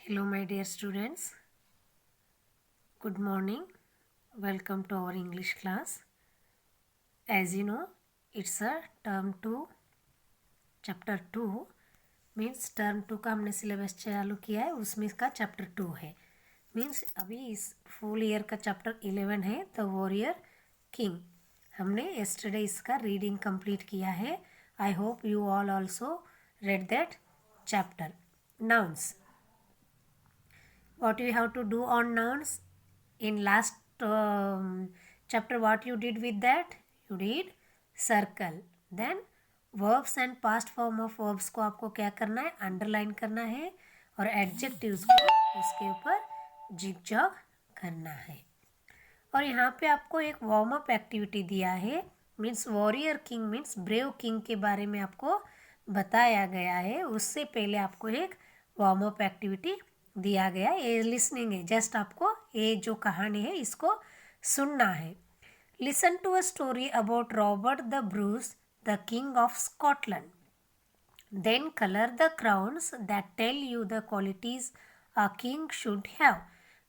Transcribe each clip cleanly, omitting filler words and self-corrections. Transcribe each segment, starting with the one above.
Hello, my dear students. Good morning. Welcome to our English class. As you know, it's a term 2, chapter 2 means term 2 का हमने syllabus चालू किया है, उसमें इसका चैप्टर 2 है. मीन्स अभी इस फुल ईयर का चैप्टर 11 है द वॉरियर किंग. हमने yesterday इसका रीडिंग कंप्लीट किया है. I hope you all also read that chapter. Nouns. What you have to do on nouns in last chapter, what you did with that, you did circle. Then verbs and past form of verbs को आपको क्या करना है, underline करना है, और adjectives को उसके ऊपर जिग-जॉग करना है. और यहाँ पे आपको एक वार्म अप एक्टिविटी दिया है. Means warrior king means brave king के बारे में आपको बताया गया है. उससे पहले आपको एक वार्म अप एक्टिविटी दिया गया. ये लिसनिंग है, जस्ट आपको ये जो कहानी है इसको सुनना है. Listen to a story about Robert the Bruce the king of Scotland. Then colour the crowns that tell you the qualities a king should have.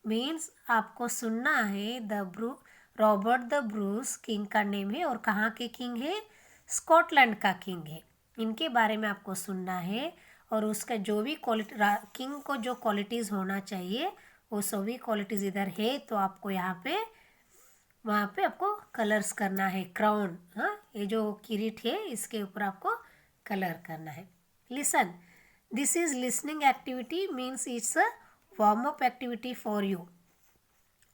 Means आपको सुनना है रॉबर्ट द ब्रूस किंग का नेम है, और कहाँ के king है, Scotland का किंग है. इनके बारे में आपको सुनना है, और उसका जो भी किंग को जो क्वालिटीज़ होना चाहिए वो सभी क्वालिटीज़ इधर है. तो आपको यहाँ पे वहाँ पे आपको कलर्स करना है. क्राउन, हाँ, ये जो किरीट है इसके ऊपर आपको कलर करना है. Listen. This is listening activity means it's a warm up activity for you.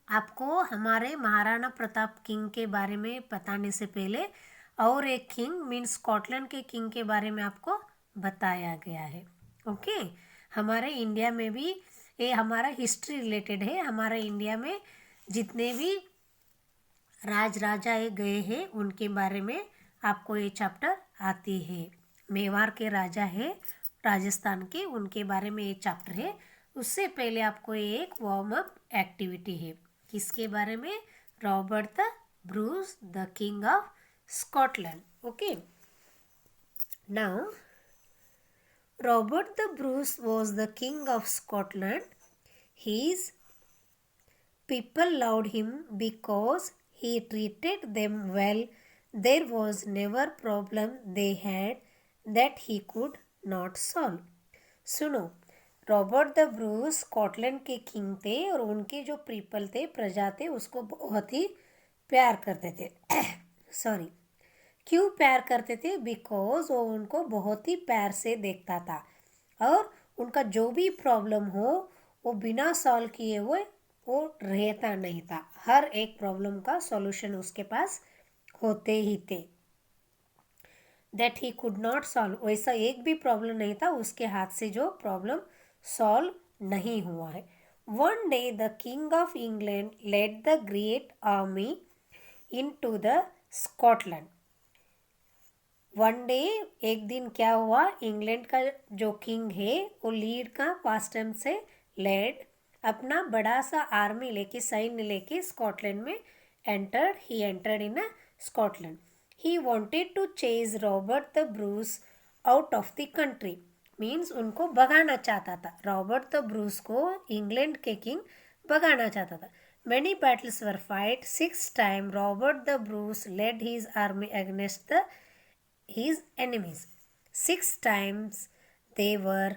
आपको हमारे महाराणा प्रताप किंग के बारे में बताने से पहले और एक किंग मीन्स स्कॉटलैंड के किंग के बारे में आपको बताया गया है. ओके. हमारे इंडिया में भी ये हमारा हिस्ट्री रिलेटेड है. हमारे इंडिया में जितने भी राजा गए हैं उनके बारे में आपको ये चैप्टर आती है. मेवाड़ के राजा है राजस्थान के, उनके बारे में ये चैप्टर है. उससे पहले आपको ये एक वार्म अप एक्टिविटी है. किसके बारे में, Robert the Bruce the king of Scotland. Okay. Now Robert the Bruce was the king of Scotland. His people loved him because he treated them well. There was never problem they had that he could not solve. सुनो, Robert the Bruce Scotland के king थे, और उनके जो people थे, प्रजा थे, उसको बहुत ही प्यार करते थे. सॉरी, क्यों प्यार करते थे? बिकॉज वो उनको बहुत ही प्यार से देखता था, और उनका जो भी प्रॉब्लम हो वो बिना सॉल्व किए हुए वो रहता नहीं था. हर एक प्रॉब्लम का सॉल्यूशन उसके पास होते ही थे. That he could not solve, वैसा एक भी प्रॉब्लम नहीं था उसके हाथ से जो प्रॉब्लम सॉल्व नहीं हुआ है. One day the king of England led the great army into the Scotland. One day, एक दिन क्या हुआ, इंग्लैंड का जो किंग है वो लीड का पास्ट टाइम से लेड अपना बड़ा सा आर्मी लेके, सैन्य लेके स्कॉटलैंड में he entered in Scotland. He wanted to chase Robert the Bruce out of the country. Means उनको भगाना चाहता था. रॉबर्ट द ब्रूस को इंग्लैंड के किंग भगाना चाहता था. Many battles were fight. 6 times Robert the Bruce led his army against his enemies. 6 times they were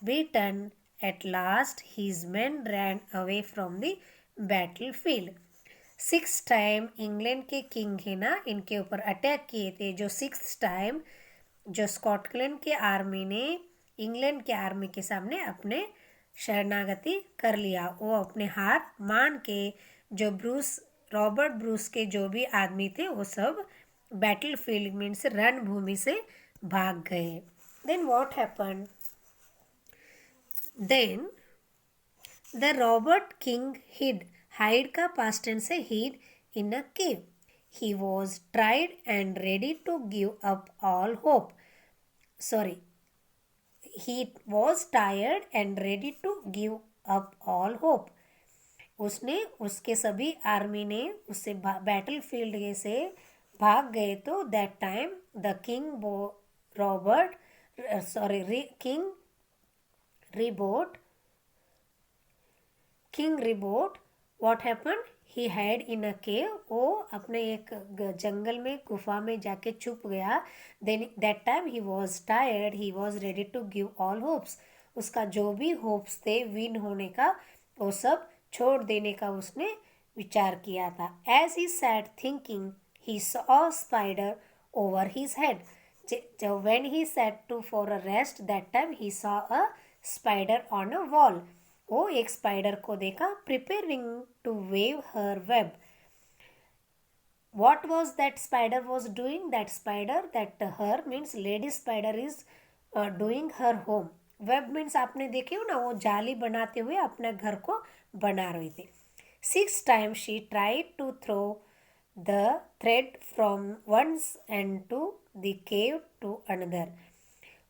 beaten. At last his men ran away from the battlefield. 6 time England के king है ना, इनके ऊपर attack किए थे. जो 6 time जो Scotland के आर्मी ने इंग्लैंड के आर्मी के सामने अपने शरणागति कर लिया. वो अपने हार मान के जो रॉबर्ट ब्रूस के जो भी आदमी थे वो सब बैटल फील्ड मीन्स रणभूमि से भाग गए. Then what happened? Then the Robert king hide का पास्ट टेंस से hid in a cave. He was tried and ready to give up all hope. Sorry, he was tired and ready to give up all hope. उसके सभी army ने उससे battle field से भाग गए. तो that time the king king Robert king Robert what happen he had in a cave, वो अपने एक जंगल में गुफा में जाके छुप गया. Then that time he was tired, he was ready to give all hopes. उसका जो भी होप्स थे विन होने का वो सब छोड़ देने का उसने विचार किया था. As he sat thinking he saw spider over his head. When he sat to for a rest that time he saw a spider on a wall. वो एक स्पाइडर को देखा preparing to weave her web. What was that spider was doing? That spider, that her means lady spider is doing her home. Web means आपने देखे हो ना, वो जाली बनाते हुए अपने घर को बना रही थी. 6 times she tried to throw the thread from one end to the cave to another.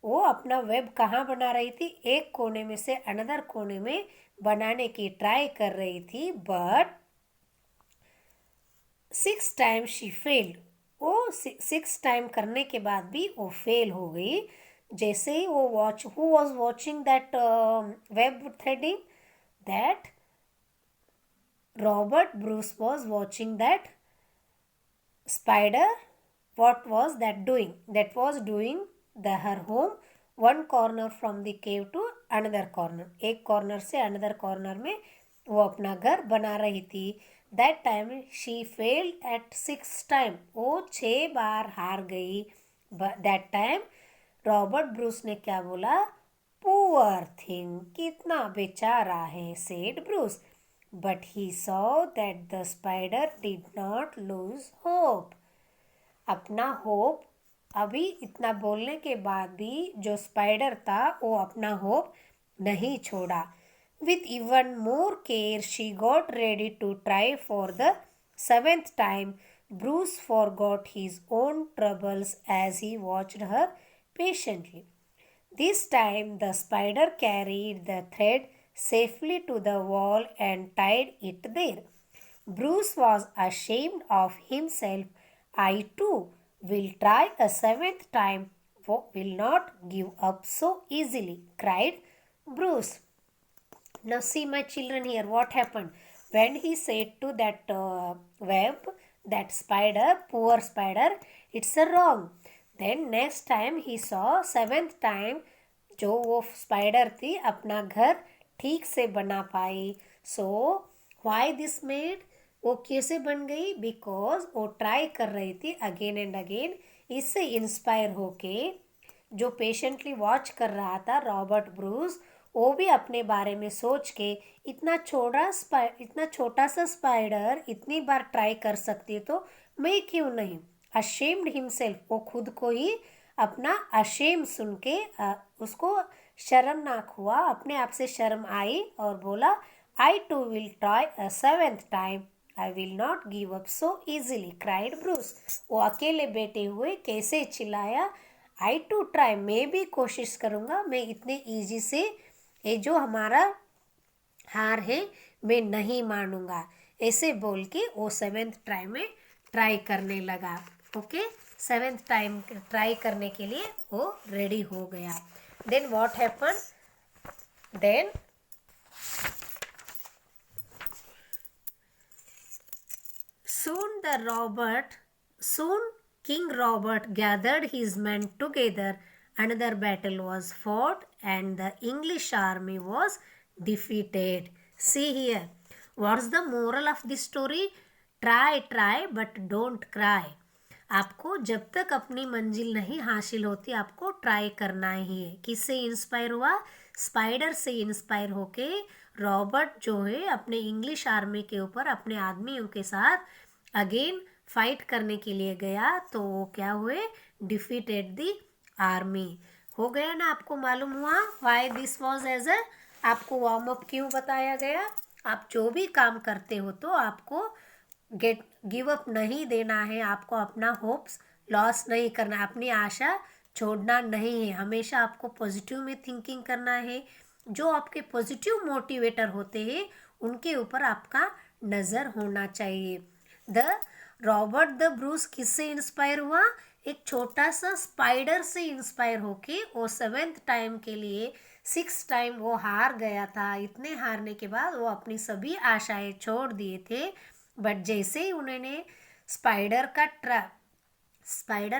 वो अपना वेब कहाँ बना रही थी? एक कोने में से अनदर कोने में बनाने की ट्राई कर रही थी, बट 6 times she failed. वो 6 टाइम करने के बाद भी वो फेल हो गई. जैसे ही वो who was watching that web threading? That Robert Bruce was watching that spider. What was that doing? That was doing her home one corner from the cave to another corner. एक corner से another corner में वो अपना घर बना रही थी. That time she failed at 6 time. वो 6 बार हार गई. That time रॉबर्ट ब्रूस ने क्या बोला? Poor thing, कितना बेचारा है, said Bruce. But he saw that the spider did not lose hope. अपना होप, अभी इतना बोलने के बाद भी जो स्पाइडर था वो अपना होप नहीं छोड़ा. With even more care she got ready to try for the 7th time. Bruce forgot his own troubles as he watched her patiently. This time the spider carried the thread safely to the wall and tied it there. Bruce was ashamed of himself. I too will try a 7th time, will not give up so easily, cried Bruce. Now see my children here, what happened? When he said to that web, that spider, poor spider, it's a wrong. Then next time he saw 7th time, जो वो spider थी अपना घर ठीक से बना पाई. सो why this made, वो कैसे बन गई? बिकॉज वो ट्राई कर रही थी अगेन एंड अगेन. इससे इंस्पायर होके जो पेशेंटली वॉच कर रहा था रॉबर्ट ब्रूस, वो भी अपने बारे में सोच के इतना छोटा सा स्पाइडर इतनी बार ट्राई कर सकती है तो मैं क्यों नहीं. अशेम्ड हिमसेल्फ, वो खुद को ही अपना अशेम सुन के उसको शर्मनाक हुआ, अपने आप से शर्म आई और बोला I too will try a 7th time, I will not give up so easily, cried Bruce. वो अकेले बैठे हुए कैसे चिल्लाया, आई टू ट्राई, मैं भी कोशिश करूँगा, मैं इतने ईजी से ये जो हमारा हार है मैं नहीं मानूंगा, ऐसे बोल के वो 7th टाइम में ट्राई करने लगा. ओके, 7th टाइम ट्राई करने के लिए वो रेडी हो गया. Then what happen? Then soon King Robert gathered his men together. Another battle was fought and the English army was defeated. See here, what's the moral of this story? Try but don't cry. आपको जब तक अपनी मंजिल नहीं हासिल होती आपको try करना ही है. किससे इंस्पायर हुआ? स्पाइडर से इंस्पायर होके रॉबर्ट जो है अपने इंग्लिश आर्मी के ऊपर अपने आदमियों के साथ अगेन फाइट करने के लिए गया, तो वो क्या हुए? Defeated the army. हो गया ना, आपको मालूम हुआ why this was as a, आपको वार्म अप क्यों बताया गया. आप जो भी काम करते हो तो आपको गिव अप नहीं देना है, आपको अपना होप्स लॉस नहीं करना, अपनी आशा छोड़ना नहीं है. हमेशा आपको पॉजिटिव में थिंकिंग करना है. जो आपके पॉजिटिव मोटिवेटर होते हैं उनके ऊपर आपका नज़र होना चाहिए. रॉबर्ट द ब्रूस किससे इंस्पायर हुआ? एक छोटा सा स्पाइडर से इंस्पायर होके वो 7th टाइम के लिए 6 टाइम वो हार गया था। इतने हारने के बाद वो अपनी सभी आशाएं छोड़ दिए थे। बट जैसे ही उन्होंने स्पाइडर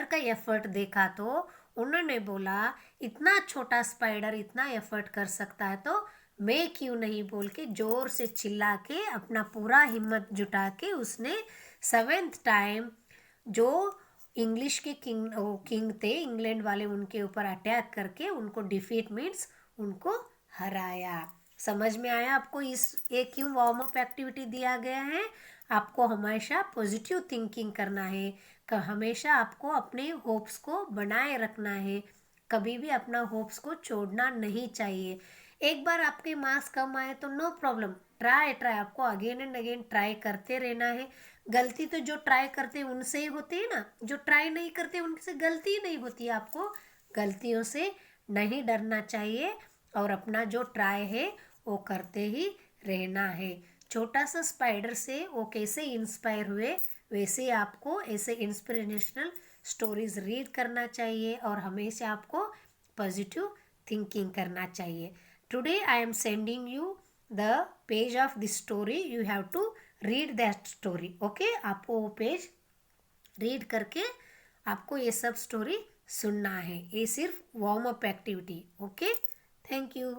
का एफर्ट देखा तो उन्होंने बोला इतना छोटा स्पाइडर इतना एफर्ट कर सकता है तो मैं क्यों नहीं, बोल के जोर से चिल्ला के अपना पूरा हिम्मत जुटा के उसने 7th टाइम जो इंग्लिश के किंग थे इंग्लैंड वाले, उनके ऊपर अटैक करके उनको डिफीट मीन्स उनको हराया। समझ में आया आपको इस ये क्यों वार्म अप एक्टिविटी दिया गया है? आपको हमेशा पॉजिटिव थिंकिंग करना है, हमेशा आपको अपने होप्स को बनाए रखना है, कभी भी अपना होप्स को छोड़ना नहीं चाहिए। एक बार आपके मार्क्स कम आए तो नो प्रॉब्लम, ट्राई आपको अगेन एंड अगेन ट्राई करते रहना है। गलती तो जो ट्राई करते हैं उनसे ही होती है ना, जो ट्राई नहीं करते उनसे गलती ही नहीं होती है। आपको गलतियों से नहीं डरना चाहिए और अपना जो ट्राई है वो करते ही रहना है। छोटा सा स्पाइडर से वो कैसे इंस्पायर हुए, वैसे ही आपको ऐसे इंस्पिरेशनल स्टोरीज रीड करना चाहिए और हमेशा आपको पॉजिटिव थिंकिंग करना चाहिए। Today I am sending you the page of this story, you have to read that story. Okay, आपको वो पेज रीड करके आपको ये सब स्टोरी सुनना है। ये सिर्फ warm up activity. Okay, thank you.